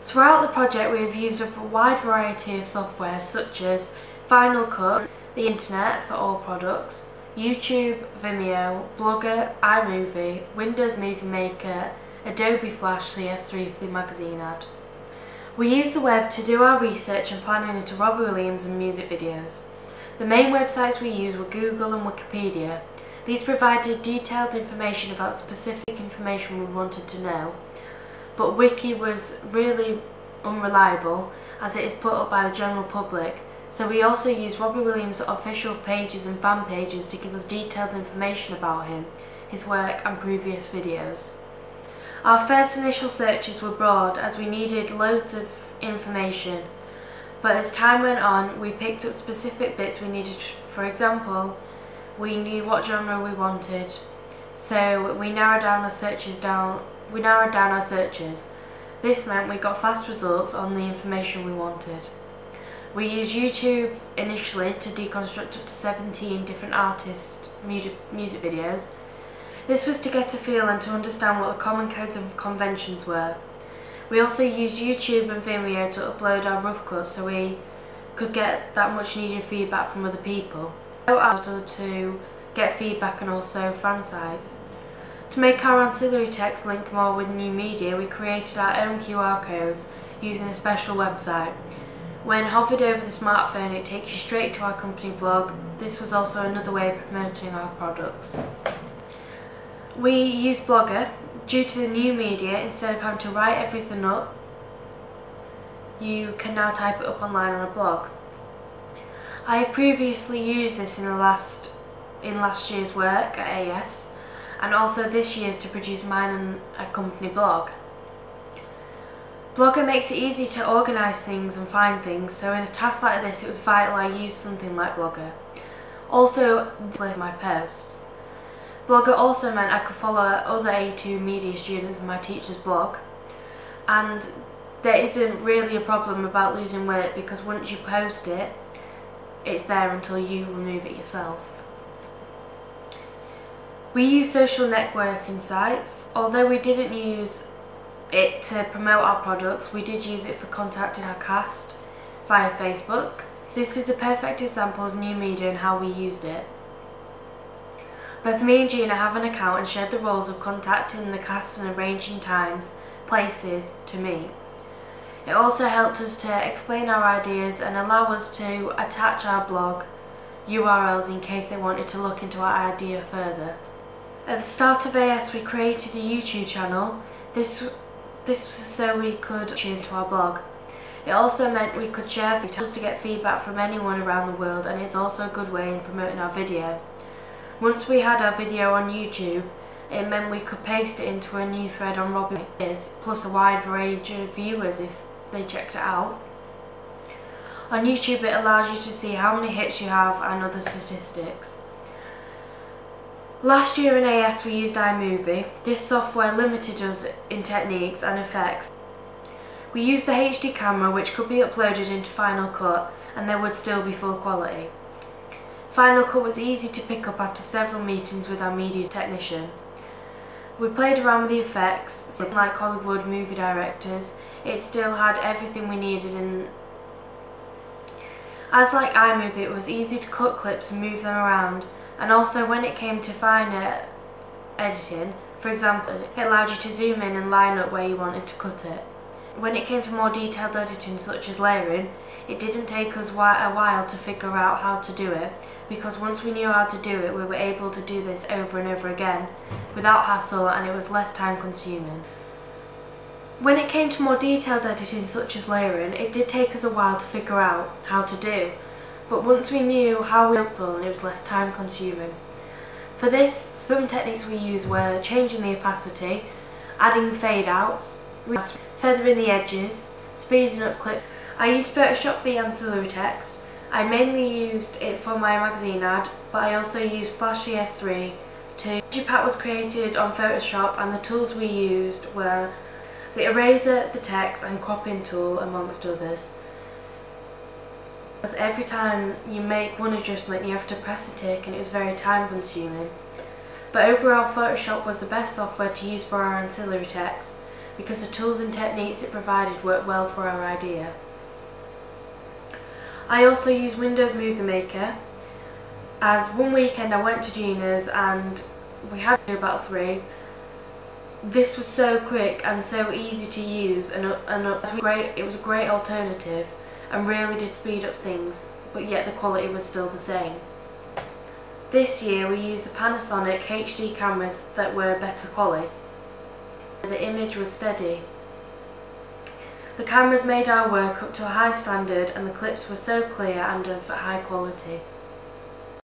Throughout the project we have used a wide variety of software such as Final Cut, the internet for all products, YouTube, Vimeo, Blogger, iMovie, Windows Movie Maker, Adobe Flash CS3 for the magazine ad. We use the web to do our research and planning into Robbie Williams and music videos. The main websites we used were Google and Wikipedia. These provided detailed information about specific information we wanted to know, but Wiki was really unreliable as it is put up by the general public, so we also used Robbie Williams' official pages and fan pages to give us detailed information about him, his work and previous videos. Our first initial searches were broad as we needed loads of information, but as time went on we picked up specific bits we needed. For example, we knew what genre we wanted, so we narrowed down our searches. This meant we got fast results on the information we wanted. We used YouTube initially to deconstruct up to 17 different artist music videos. This was to get a feel and to understand what the common codes and conventions were. We also used YouTube and Vimeo to upload our rough cuts so we could get that much needed feedback from other people. To get feedback and also fan sites. To make our ancillary text link more with new media, we created our own QR codes using a special website. When hovered over the smartphone, it takes you straight to our company blog. This was also another way of promoting our products. We used Blogger. Due to the new media, instead of having to write everything up, you can now type it up online on a blog. I have previously used this in last year's work at AS, and also this year's to produce mine and a company blog. Blogger makes it easy to organise things and find things, so in a task like this it was vital I used something like Blogger. Also, list my posts. Blogger also meant I could follow other A2 media students in my teacher's blog, and there isn't really a problem about losing work because once you post it, it's there until you remove it yourself. We use social networking sites. Although we didn't use it to promote our products, we did use it for contacting our cast via Facebook. This is a perfect example of new media and how we used it. Both me and Gina have an account and shared the roles of contacting the cast and arranging times, places to meet. It also helped us to explain our ideas and allow us to attach our blog URLs in case they wanted to look into our idea further. At the start of AS we created a YouTube channel. This was so we could choose to our blog. It also meant we could share videos to get feedback from anyone around the world, and it's also a good way in promoting our video. Once we had our video on YouTube, it meant we could paste it into a new thread on Robbie Williams, plus a wide range of viewers if they checked it out. On YouTube it allows you to see how many hits you have and other statistics. Last year in AS we used iMovie. This software limited us in techniques and effects. We used the HD camera, which could be uploaded into Final Cut and there would still be full quality. Final Cut was easy to pick up after several meetings with our media technician. We played around with the effects. Like Hollywood movie directors, it still had everything we needed, and as like iMovie, it was easy to cut clips and move them around, and also when it came to finer editing, for example, it allowed you to zoom in and line up where you wanted to cut it. When it came to more detailed editing such as layering, it didn't take us a while to figure out how to do it, because once we knew how to do it we were able to do this over and over again without hassle, and it was less time consuming. When it came to more detailed editing such as layering, it did take us a while to figure out how to do, but once we knew how it was less time consuming. For this, some techniques we used were changing the opacity, adding fade outs, feathering the edges, speeding up clips. I used Photoshop for the ancillary text. I mainly used it for my magazine ad, but I also used Flash CS3 to. The pack was created on Photoshop, and the tools we used were the eraser, the text and cropping tool amongst others. Because every time you make one adjustment you have to press a tick and it was very time consuming. But overall Photoshop was the best software to use for our ancillary text, because the tools and techniques it provided worked well for our idea. I also use Windows Movie Maker, as one weekend I went to Gina's and we had to do about 3. This was so quick and so easy to use, and it was a great alternative and really did speed up things, but yet the quality was still the same. This year we used the Panasonic HD cameras that were better quality. The image was steady. The cameras made our work up to a high standard and the clips were so clear and of high quality.